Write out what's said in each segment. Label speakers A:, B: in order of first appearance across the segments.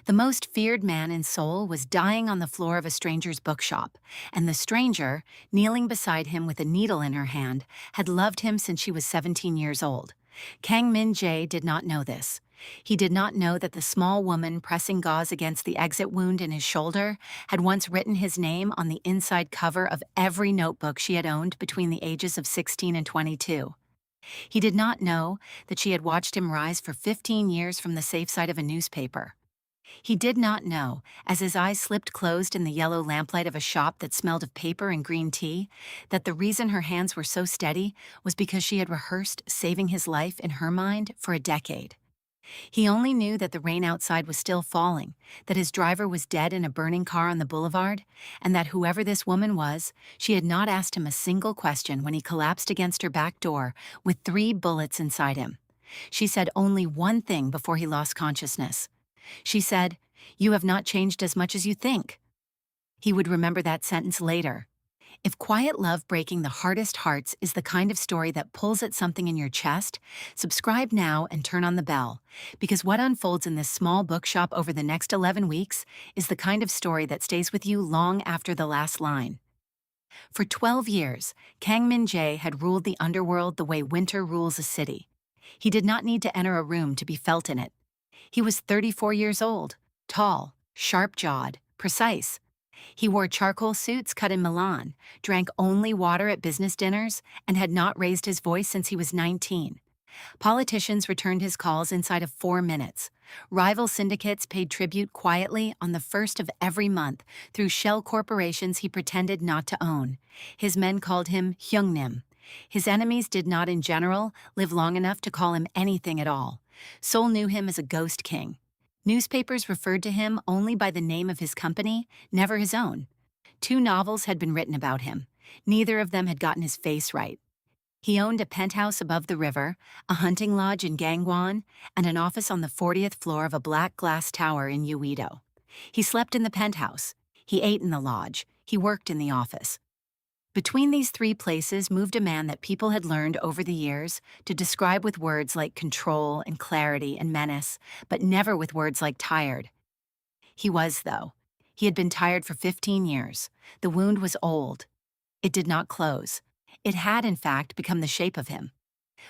A: The most feared man in Seoul was dying on the floor of a stranger's bookshop, and the stranger, kneeling beside him with a needle in her hand, had loved him since she was 17 years old. Kang Min-jae did not know this. He did not know that the small woman pressing gauze against the exit wound in his shoulder had once written his name on the inside cover of every notebook she had owned between the ages of 16 and 22. He did not know that she had watched him rise for 15 years from the safe side of a newspaper. He did not know, as his eyes slipped closed in the yellow lamplight of a shop that smelled of paper and green tea, that the reason her hands were so steady was because she had rehearsed saving his life in her mind for a decade. He only knew that the rain outside was still falling, that his driver was dead in a burning car on the boulevard, and that whoever this woman was, she had not asked him a single question when he collapsed against her back door with 3 bullets inside him. She said only one thing before he lost consciousness. She said, "You have not changed as much as you think." He would remember that sentence later. If quiet love breaking the hardest hearts is the kind of story that pulls at something in your chest, subscribe now and turn on the bell, because what unfolds in this small bookshop over the next 11 weeks is the kind of story that stays with you long after the last line. For 12 years, Kang Min-jae had ruled the underworld the way winter rules a city. He did not need to enter a room to be felt in it. He was 34 years old, tall, sharp-jawed, precise. He wore charcoal suits cut in Milan, drank only water at business dinners, and had not raised his voice since he was 19. Politicians returned his calls inside of 4 minutes. Rival syndicates paid tribute quietly on the first of every month through shell corporations he pretended not to own. His men called him Hyungnim. His enemies did not in general live long enough to call him anything at all. Seoul knew him as a ghost king. Newspapers referred to him only by the name of his company, never his own. 2 novels had been written about him. Neither of them had gotten his face right. He owned a penthouse above the river, a hunting lodge in Gangwon, and an office on the 40th floor of a black glass tower in Uido. He slept in the penthouse. He ate in the lodge. He worked in the office. Between these 3 places moved a man that people had learned over the years to describe with words like control and clarity and menace, but never with words like tired. He was, though. He had been tired for 15 years. The wound was old. It did not close. It had, in fact, become the shape of him.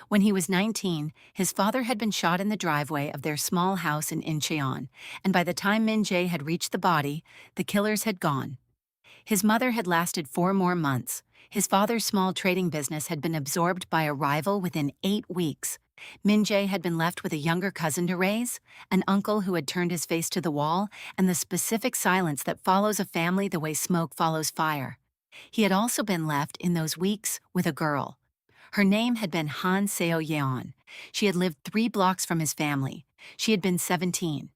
A: When he was 19, his father had been shot in the driveway of their small house in Incheon, and by the time Min-jae had reached the body, the killers had gone. His mother had lasted 4 more months. His father's small trading business had been absorbed by a rival within 8 weeks. Min-jae had been left with a younger cousin to raise, an uncle who had turned his face to the wall, and the specific silence that follows a family the way smoke follows fire. He had also been left in those weeks with a girl. Her name had been Han Seo-yeon. She had lived 3 blocks from his family. She had been 17.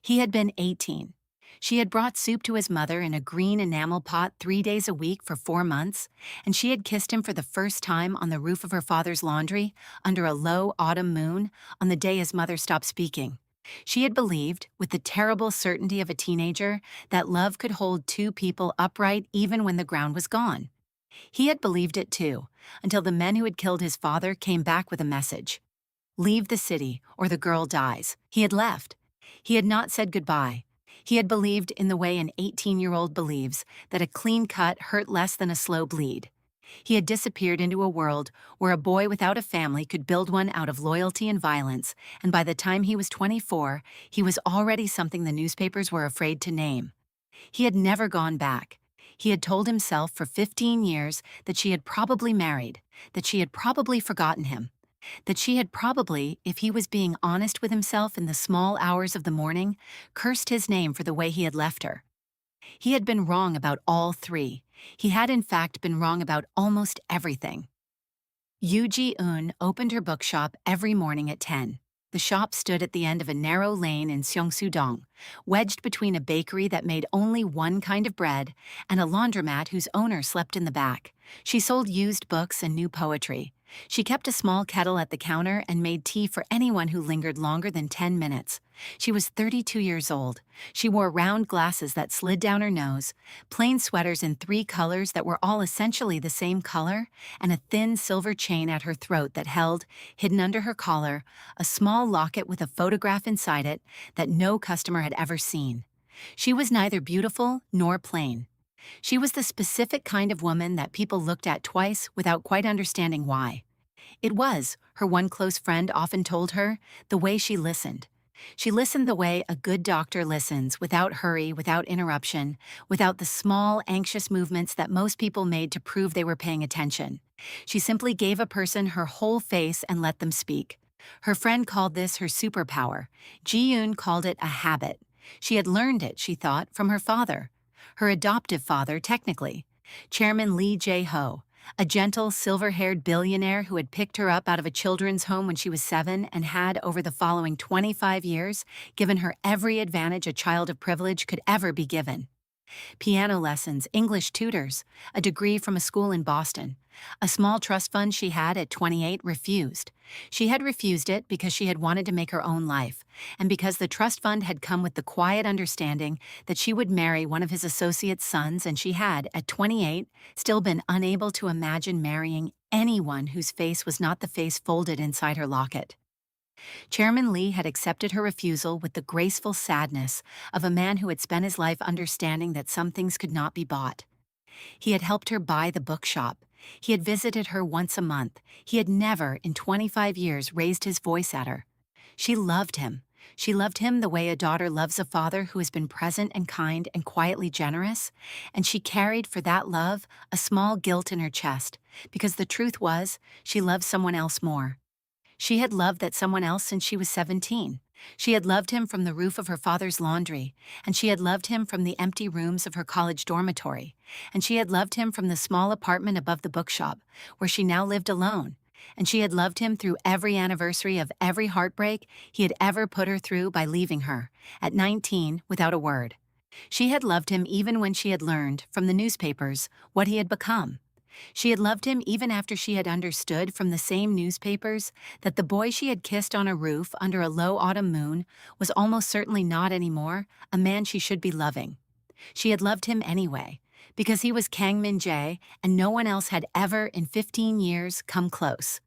A: He had been 18. She had brought soup to his mother in a green enamel pot 3 days a week for 4 months, and she had kissed him for the first time on the roof of her father's laundry under a low autumn moon on the day his mother stopped speaking. She had believed, with the terrible certainty of a teenager, that love could hold 2 people upright even when the ground was gone. He had believed it too, until the men who had killed his father came back with a message. Leave the city, or the girl dies. He had left. He had not said goodbye. He had believed in the way an 18-year-old believes that a clean cut hurt less than a slow bleed. He had disappeared into a world where a boy without a family could build one out of loyalty and violence, and by the time he was 24, he was already something the newspapers were afraid to name. He had never gone back. He had told himself for 15 years that she had probably married, that she had probably forgotten him, that she had probably, if he was being honest with himself in the small hours of the morning, cursed his name for the way he had left her. He had been wrong about all 3. He had in fact been wrong about almost everything. Yoo Ji-eun opened her bookshop every morning at 10. The shop stood at the end of a narrow lane in Seongsu-dong, wedged between a bakery that made only one kind of bread and a laundromat whose owner slept in the back. She sold used books and new poetry. She kept a small kettle at the counter and made tea for anyone who lingered longer than 10 minutes. She was 32 years old. She wore round glasses that slid down her nose, plain sweaters in 3 colors that were all essentially the same color, and a thin silver chain at her throat that held, hidden under her collar, a small locket with a photograph inside it that no customer had ever seen. She was neither beautiful nor plain. She was the specific kind of woman that people looked at twice without quite understanding why. It was, her one close friend often told her, the way she listened. She listened the way a good doctor listens, without hurry, without interruption, without the small, anxious movements that most people made to prove they were paying attention. She simply gave a person her whole face and let them speak. Her friend called this her superpower. Ji-yoon called it a habit. She had learned it, she thought, from her father. Her adoptive father, technically. Chairman Lee Jae-ho, a gentle, silver-haired billionaire who had picked her up out of a children's home when she was 7 and had, over the following 25 years, given her every advantage a child of privilege could ever be given. Piano lessons, English tutors, a degree from a school in Boston. A small trust fund she had at 28 refused. She had refused it because she had wanted to make her own life, and because the trust fund had come with the quiet understanding that she would marry one of his associate's sons, and she had, at 28, still been unable to imagine marrying anyone whose face was not the face folded inside her locket. Chairman Lee had accepted her refusal with the graceful sadness of a man who had spent his life understanding that some things could not be bought. He had helped her buy the bookshop. He had visited her once a month. He had never, in 25 years, raised his voice at her. She loved him. She loved him the way a daughter loves a father who has been present and kind and quietly generous, and she carried for that love a small guilt in her chest, because the truth was, she loved someone else more. She had loved that someone else since she was 17. She had loved him from the roof of her father's laundry, and she had loved him from the empty rooms of her college dormitory, and she had loved him from the small apartment above the bookshop, where she now lived alone, and she had loved him through every anniversary of every heartbreak he had ever put her through by leaving her, at 19, without a word. She had loved him even when she had learned, from the newspapers, what he had become. She had loved him even after she had understood from the same newspapers that the boy she had kissed on a roof under a low autumn moon was almost certainly not anymore a man she should be loving. She had loved him anyway, because he was Kang Min-jae and no one else had ever, in 15 years, come close.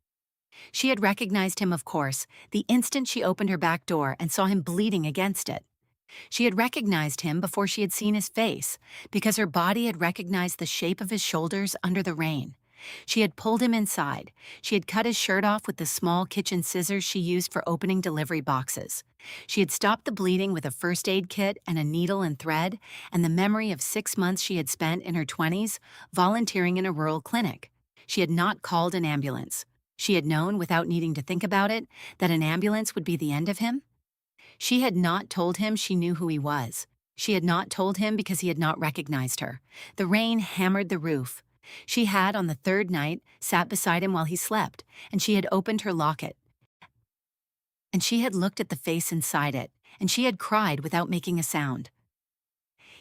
A: She had recognized him, of course, the instant she opened her back door and saw him bleeding against it. She had recognized him before she had seen his face, because her body had recognized the shape of his shoulders under the rain. She had pulled him inside. She had cut his shirt off with the small kitchen scissors she used for opening delivery boxes. She had stopped the bleeding with a first aid kit and a needle and thread, and the memory of 6 months she had spent in her 20s volunteering in a rural clinic. She had not called an ambulance. She had known, without needing to think about it, that an ambulance would be the end of him. She had not told him she knew who he was. She had not told him because he had not recognized her. The rain hammered the roof. She had, on the third night, sat beside him while he slept, and she had opened her locket. And she had looked at the face inside it, and she had cried without making a sound.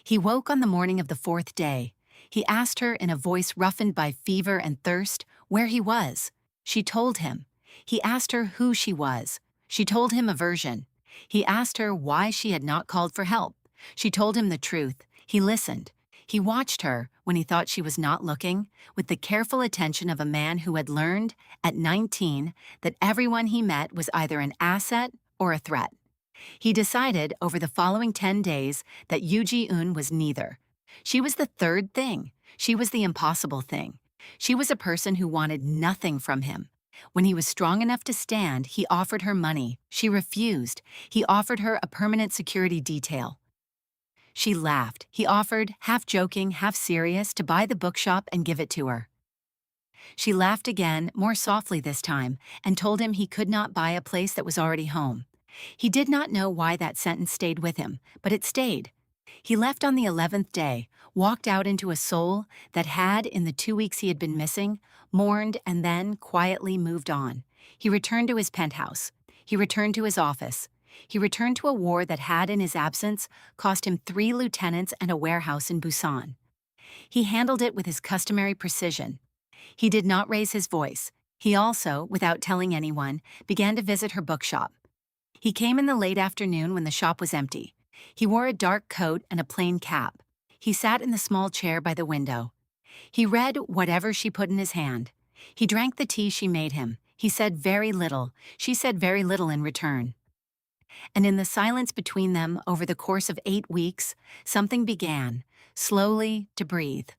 A: He woke on the morning of the 4th day. He asked her in a voice roughened by fever and thirst where he was. She told him. He asked her who she was. She told him a version. He asked her why she had not called for help. She told him the truth. He listened. He watched her, when he thought she was not looking, with the careful attention of a man who had learned, at 19, that everyone he met was either an asset or a threat. He decided, over the following 10 days, that Yoo Ji-eun was neither. She was the third thing. She was the impossible thing. She was a person who wanted nothing from him. When he was strong enough to stand, he offered her money. She refused. He offered her a permanent security detail. She laughed. He offered, half joking, half serious, to buy the bookshop and give it to her. She laughed again, more softly this time, and told him he could not buy a place that was already home. He did not know why that sentence stayed with him, but it stayed. He left on the 11th day, walked out into a soul that had, in the 2 weeks he had been missing, mourned and then quietly moved on. He returned to his penthouse. He returned to his office. He returned to a war that had, in his absence, cost him 3 lieutenants and a warehouse in Busan. He handled it with his customary precision. He did not raise his voice. He also, without telling anyone, began to visit her bookshop. He came in the late afternoon when the shop was empty. He wore a dark coat and a plain cap. He sat in the small chair by the window. He read whatever she put in his hand. He drank the tea she made him. He said very little. She said very little in return. And in the silence between them over the course of 8 weeks, something began, slowly, to breathe.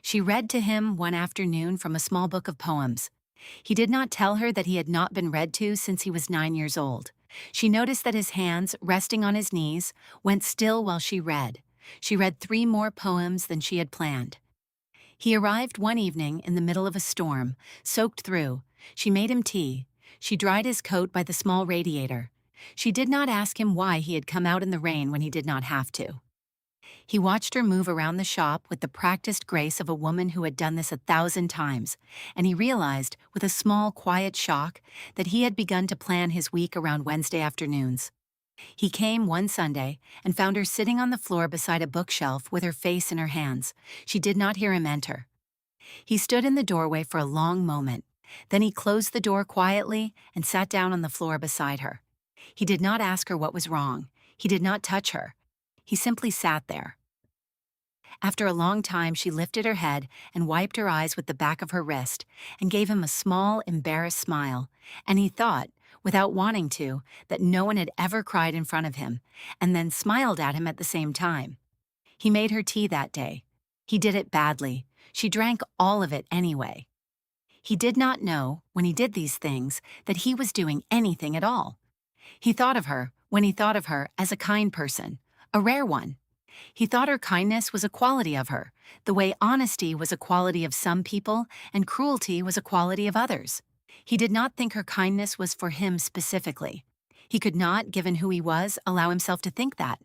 A: She read to him one afternoon from a small book of poems. He did not tell her that he had not been read to since he was 9 years old. She noticed that his hands, resting on his knees, went still while she read. She read 3 more poems than she had planned. He arrived one evening in the middle of a storm, soaked through. She made him tea. She dried his coat by the small radiator. She did not ask him why he had come out in the rain when he did not have to. He watched her move around the shop with the practiced grace of a woman who had done this 1,000 times, and he realized, with a small, quiet shock, that he had begun to plan his week around Wednesday afternoons. He came one Sunday and found her sitting on the floor beside a bookshelf with her face in her hands. She did not hear him enter. He stood in the doorway for a long moment. Then he closed the door quietly and sat down on the floor beside her. He did not ask her what was wrong. He did not touch her. He simply sat there. After a long time, she lifted her head and wiped her eyes with the back of her wrist and gave him a small, embarrassed smile, and he thought, without wanting to, that no one had ever cried in front of him, and then smiled at him at the same time. He made her tea that day. He did it badly. She drank all of it anyway. He did not know, when he did these things, that he was doing anything at all. He thought of her, when he thought of her, as a kind person, a rare one. He thought her kindness was a quality of her, the way honesty was a quality of some people and cruelty was a quality of others. He did not think her kindness was for him specifically. He could not, given who he was, allow himself to think that.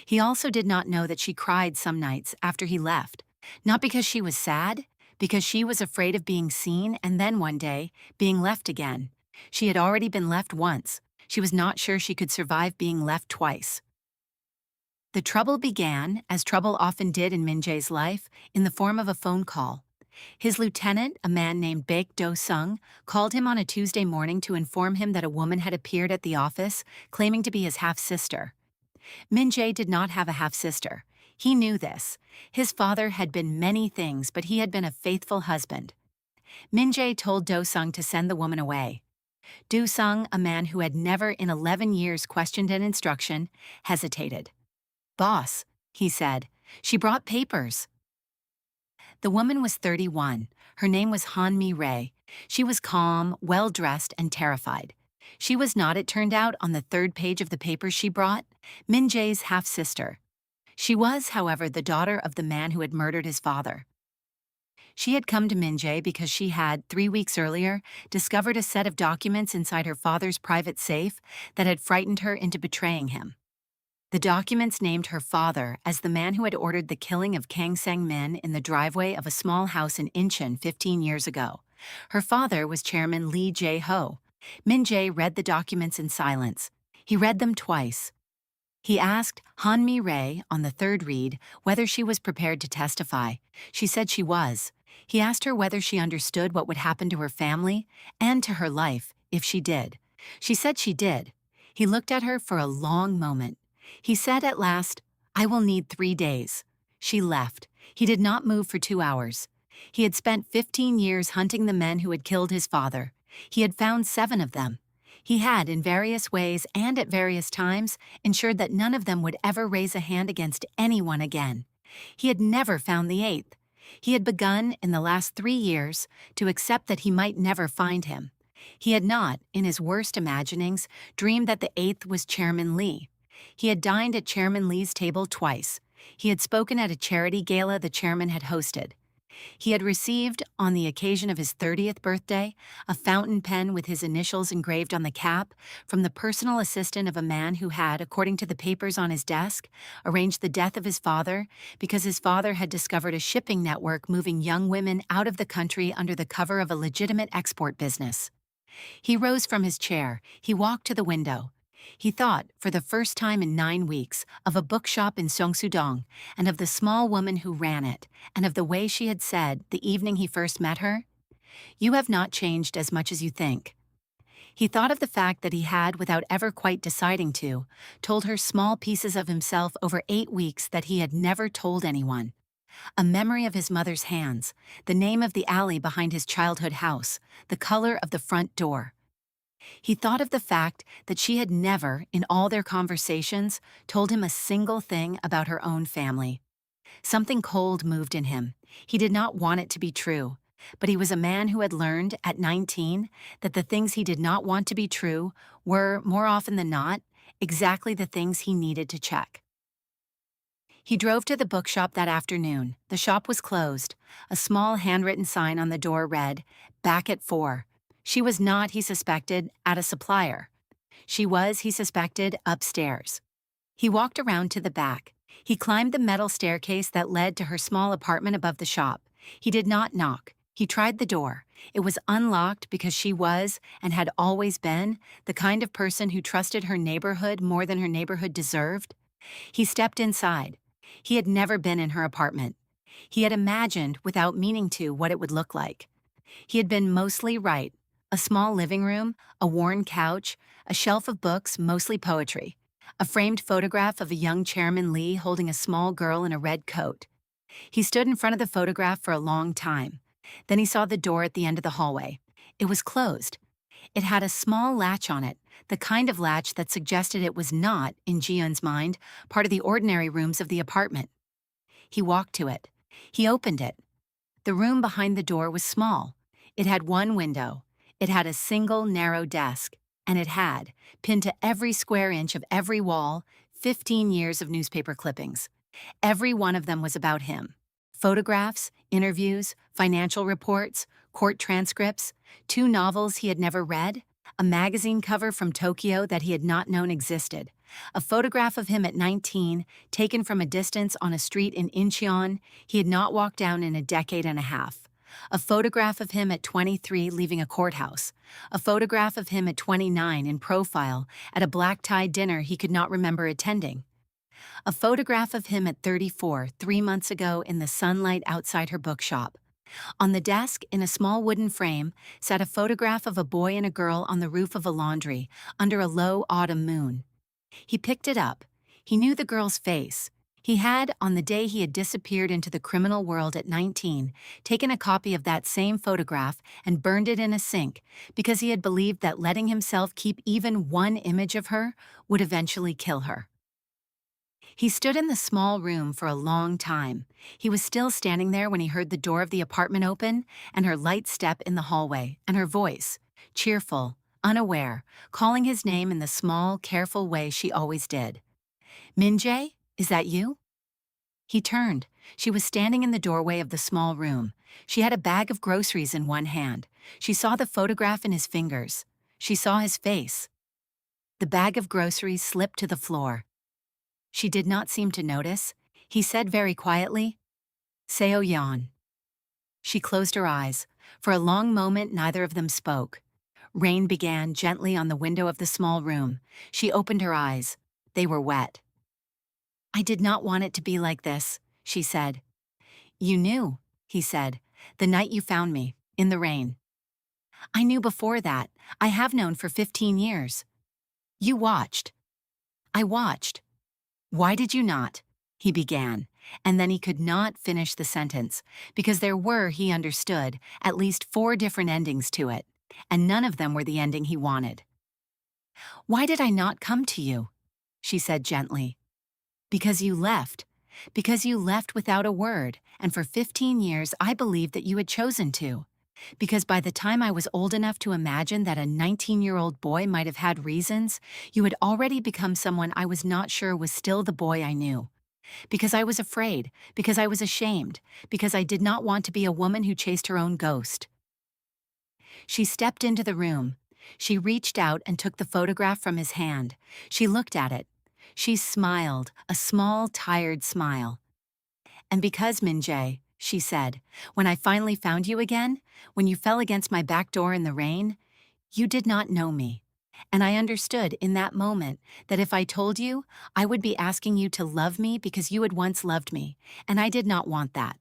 A: He also did not know that she cried some nights after he left, not because she was sad, because she was afraid of being seen and then one day, being left again. She had already been left once. She was not sure she could survive being left twice. The trouble began, as trouble often did in Min Jae's life, in the form of a phone call. His lieutenant, a man named Baek Do-sung, called him on a Tuesday morning to inform him that a woman had appeared at the office, claiming to be his half-sister. Min Jae did not have a half-sister. He knew this. His father had been many things, but he had been a faithful husband. Min Jae told Do-sung to send the woman away. Do-sung, a man who had never in 11 years questioned an instruction, hesitated. "Boss," he said, "she brought papers." The woman was 31. Her name was Han-mi Rae. She was calm, well-dressed, and terrified. She was not, it turned out, on the 3rd page of the papers she brought, Min Jae's half-sister. She was, however, the daughter of the man who had murdered his father. She had come to Min Jae because she had, 3 weeks earlier, discovered a set of documents inside her father's private safe that had frightened her into betraying him. The documents named her father as the man who had ordered the killing of Kang Sang-min in the driveway of a small house in Incheon 15 years ago. Her father was Chairman Lee Jae-ho. Min Jae read the documents in silence. He read them twice. He asked Han-mi Rae, on the 3rd read, whether she was prepared to testify. She said she was. He asked her whether she understood what would happen to her family and to her life if she did. She said she did. He looked at her for a long moment. He said at last, "I will need 3 days." She left. He did not move for 2 hours. He had spent 15 years hunting the men who had killed his father. He had found 7 of them. He had, in various ways and at various times, ensured that none of them would ever raise a hand against anyone again. He had never found the 8th. He had begun, in the last 3 years, to accept that he might never find him. He had not, in his worst imaginings, dreamed that the 8th was Chairman Lee. He had dined at Chairman Lee's table twice. He had spoken at a charity gala the chairman had hosted. He had received, on the occasion of his 30th birthday, a fountain pen with his initials engraved on the cap from the personal assistant of a man who had, according to the papers on his desk, arranged the death of his father because his father had discovered a shipping network moving young women out of the country under the cover of a legitimate export business. He rose from his chair. He walked to the window. He thought, for the first time in 9 weeks, of a bookshop in Seongsu-dong, and of the small woman who ran it, and of the way she had said, the evening he first met her, "You have not changed as much as you think." He thought of the fact that he had, without ever quite deciding to, told her small pieces of himself over 8 weeks that he had never told anyone. A memory of his mother's hands, the name of the alley behind his childhood house, the color of the front door. He thought of the fact that she had never, in all their conversations, told him a single thing about her own family. Something cold moved in him. He did not want it to be true, but he was a man who had learned, at 19, that the things he did not want to be true were, more often than not, exactly the things he needed to check. He drove to the bookshop that afternoon. The shop was closed. A small handwritten sign on the door read, "Back at 4." She was not, he suspected, at a supplier. She was, he suspected, upstairs. He walked around to the back. He climbed the metal staircase that led to her small apartment above the shop. He did not knock. He tried the door. It was unlocked because she was, and had always been, the kind of person who trusted her neighborhood more than her neighborhood deserved. He stepped inside. He had never been in her apartment. He had imagined, without meaning to, what it would look like. He had been mostly right. A small living room, a worn couch, a shelf of books, mostly poetry, a framed photograph of a young Chairman Lee holding a small girl in a red coat. He stood in front of the photograph for a long time. Then he saw the door at the end of the hallway. It was closed. It had a small latch on it, the kind of latch that suggested it was not, in Ji-eun's mind, part of the ordinary rooms of the apartment. He walked to it. He opened it. The room behind the door was small. It had one window. It had a single narrow desk, and it had, pinned to every square inch of every wall, 15 years of newspaper clippings. Every one of them was about him. Photographs, interviews, financial reports, court transcripts, 2 novels he had never read, a magazine cover from Tokyo that he had not known existed, a photograph of him at 19, taken from a distance on a street in Incheon he had not walked down in a decade and a half, a photograph of him at 23 leaving a courthouse, a photograph of him at 29 in profile at a black-tie dinner he could not remember attending, a photograph of him at 34, 3 months ago in the sunlight outside her bookshop. On the desk, in a small wooden frame, sat a photograph of a boy and a girl on the roof of a laundry, under a low autumn moon. He picked it up. He knew the girl's face. He had, on the day he had disappeared into the criminal world at 19, taken a copy of that same photograph and burned it in a sink because he had believed that letting himself keep even one image of her would eventually kill her. He stood in the small room for a long time. He was still standing there when he heard the door of the apartment open and her light step in the hallway, and her voice, cheerful, unaware, calling his name in the small, careful way she always did. "Min-jae, is that you?" He turned. She was standing in the doorway of the small room. She had a bag of groceries in one hand. She saw the photograph in his fingers. She saw his face. The bag of groceries slipped to the floor. She did not seem to notice. He said very quietly, "Seo Yeon." She closed her eyes. For a long moment, neither of them spoke. Rain began gently on the window of the small room. She opened her eyes. They were wet. "I did not want it to be like this," she said. "You knew," he said, "the night you found me, in the rain." "I knew before that. I have known for 15 years. You watched." "I watched." "Why did you not?" he began, and then he could not finish the sentence, because there were, he understood, at least 4 different endings to it, and none of them were the ending he wanted. "Why did I not come to you?" she said gently. "Because you left. Because you left without a word, and for 15 years I believed that you had chosen to. Because by the time I was old enough to imagine that a 19-year-old boy might have had reasons, you had already become someone I was not sure was still the boy I knew. Because I was afraid, because I was ashamed, because I did not want to be a woman who chased her own ghost." She stepped into the room. She reached out and took the photograph from his hand. She looked at it. She smiled, a small, tired smile. "And because, Min-jae," she said, "when I finally found you again, when you fell against my back door in the rain, you did not know me. And I understood in that moment that if I told you, I would be asking you to love me because you had once loved me, and I did not want that.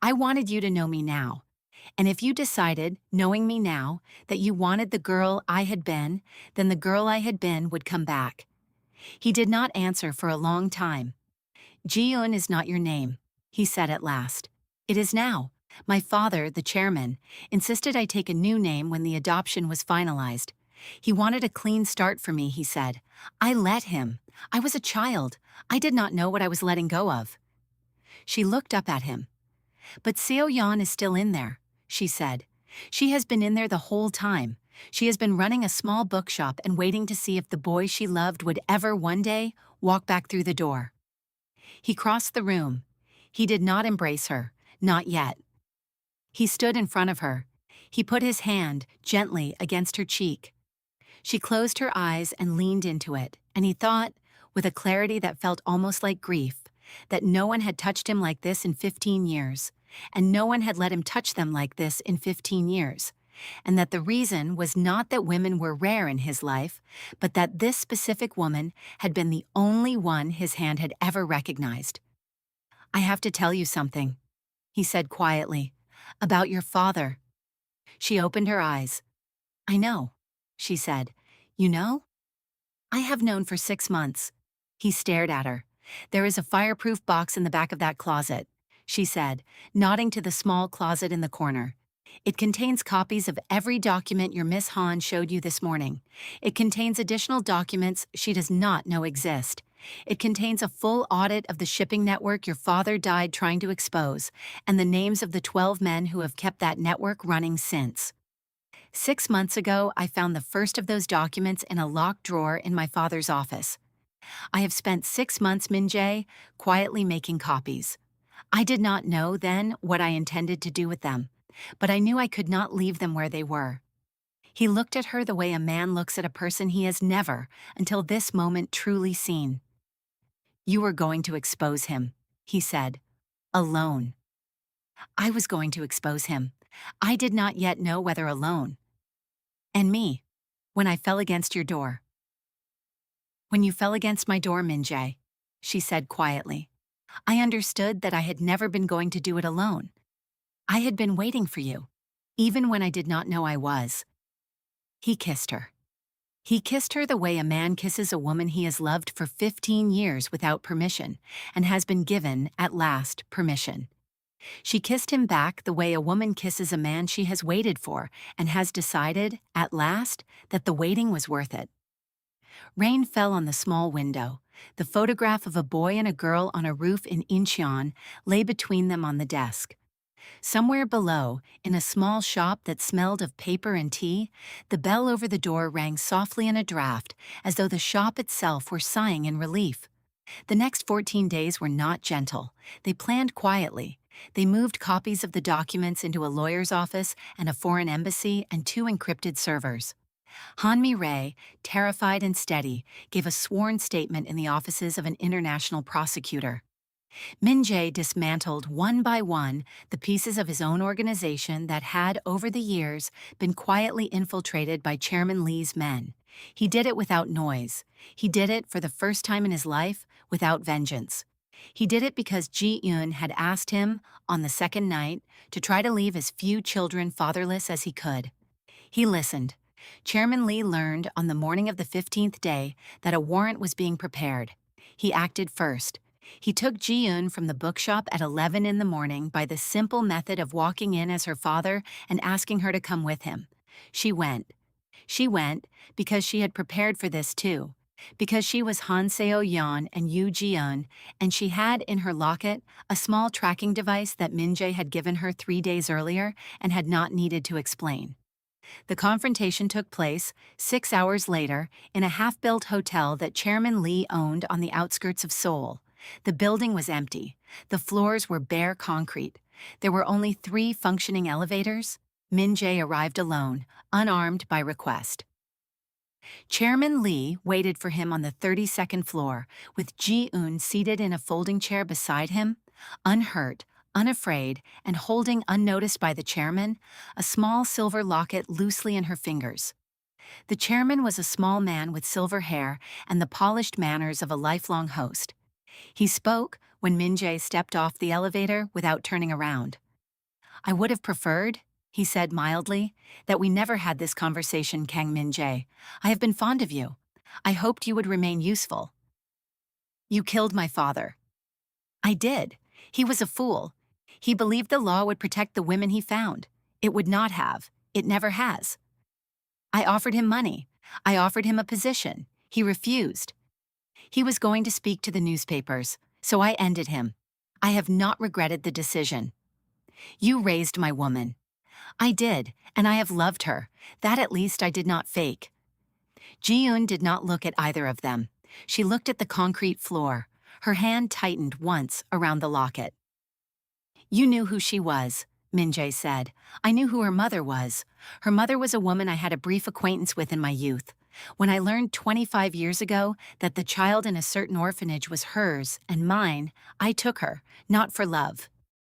A: I wanted you to know me now. And if you decided, knowing me now, that you wanted the girl I had been, then the girl I had been would come back. He did not answer for a long time. Ji-eun is not your name, he said at last. It is now. My father, the chairman, insisted I take a new name when the adoption was finalized. He wanted a clean start for me, he said. I let him. I was a child. I did not know what I was letting go of. She looked up at him. But Seo Yan is still in there, she said. She has been in there the whole time. She has been running a small bookshop and waiting to see if the boy she loved would ever one day walk back through the door. He crossed the room. He did not embrace her, not yet. He stood in front of her. He put his hand gently against her cheek. She closed her eyes and leaned into it, and he thought, with a clarity that felt almost like grief, that no one had touched him like this in 15 years, and no one had let him touch them like this in 15 years, and that the reason was not that women were rare in his life, but that this specific woman had been the only one his hand had ever recognized. I have to tell you something, he said quietly, about your father. She opened her eyes. I know, she said. You know? I have known for 6 months. He stared at her. There is a fireproof box in the back of that closet, she said, nodding to the small closet in the corner. It contains copies of every document your Miss Han showed you this morning. It contains additional documents she does not know exist. It contains a full audit of the shipping network your father died trying to expose, and the names of the 12 men who have kept that network running since. 6 months ago, I found the first of those documents in a locked drawer in my father's office. I have spent 6 months, Min-jae, quietly making copies. I did not know then what I intended to do with them, but I knew I could not leave them where they were. He looked at her the way a man looks at a person he has never, until this moment, truly seen. You were going to expose him, he said. Alone. I was going to expose him. I did not yet know whether alone. And me, when I fell against your door. When you fell against my door, Min-jae, she said quietly, I understood that I had never been going to do it alone. I had been waiting for you, even when I did not know I was. He kissed her. He kissed her the way a man kisses a woman he has loved for 15 years without permission, and has been given, at last, permission. She kissed him back the way a woman kisses a man she has waited for and has decided, at last, that the waiting was worth it. Rain fell on the small window. The photograph of a boy and a girl on a roof in Incheon lay between them on the desk. Somewhere below, in a small shop that smelled of paper and tea, the bell over the door rang softly in a draft, as though the shop itself were sighing in relief. The next 14 days were not gentle. They planned quietly. They moved copies of the documents into a lawyer's office and a foreign embassy and 2 encrypted servers. Han Mi-rae, terrified and steady, gave a sworn statement in the offices of an international prosecutor. Min-jae dismantled one by one the pieces of his own organization that had, over the years, been quietly infiltrated by Chairman Lee's men. He did it without noise. He did it, for the first time in his life, without vengeance. He did it because Ji-eun had asked him, on the second night, to try to leave as few children fatherless as he could. He listened. Chairman Lee learned on the morning of the 15th day that a warrant was being prepared. He acted first. He took Ji-eun from the bookshop at 11 in the morning by the simple method of walking in as her father and asking her to come with him. She went. She went because she had prepared for this too, because she was Han Seo-yeon and Yoo Ji-eun, and she had in her locket a small tracking device that Min-jae had given her 3 days earlier and had not needed to explain. The confrontation took place 6 hours later in a half-built hotel that Chairman Lee owned on the outskirts of Seoul. The building was empty. The floors were bare concrete. There were only 3 functioning elevators. Min-jae arrived alone, unarmed by request. Chairman Lee waited for him on the 32nd floor, with Ji-eun seated in a folding chair beside him, unhurt, unafraid, and holding, unnoticed by the chairman, a small silver locket loosely in her fingers. The chairman was a small man with silver hair and the polished manners of a lifelong host. He spoke when Min-jae stepped off the elevator without turning around. I would have preferred, he said mildly, that we never had this conversation, Kang Min-jae. I have been fond of you. I hoped you would remain useful. You killed my father. I did. He was a fool. He believed the law would protect the women he found. It would not have. It never has. I offered him money. I offered him a position. He refused. He was going to speak to the newspapers, so I ended him. I have not regretted the decision. You raised my woman. I did, and I have loved her. That at least I did not fake. Ji-eun did not look at either of them. She looked at the concrete floor. Her hand tightened once around the locket. You knew who she was, Min-jae said. I knew who her mother was. Her mother was a woman I had a brief acquaintance with in my youth. When I learned 25 years ago that the child in a certain orphanage was hers and mine, I took her, not for love,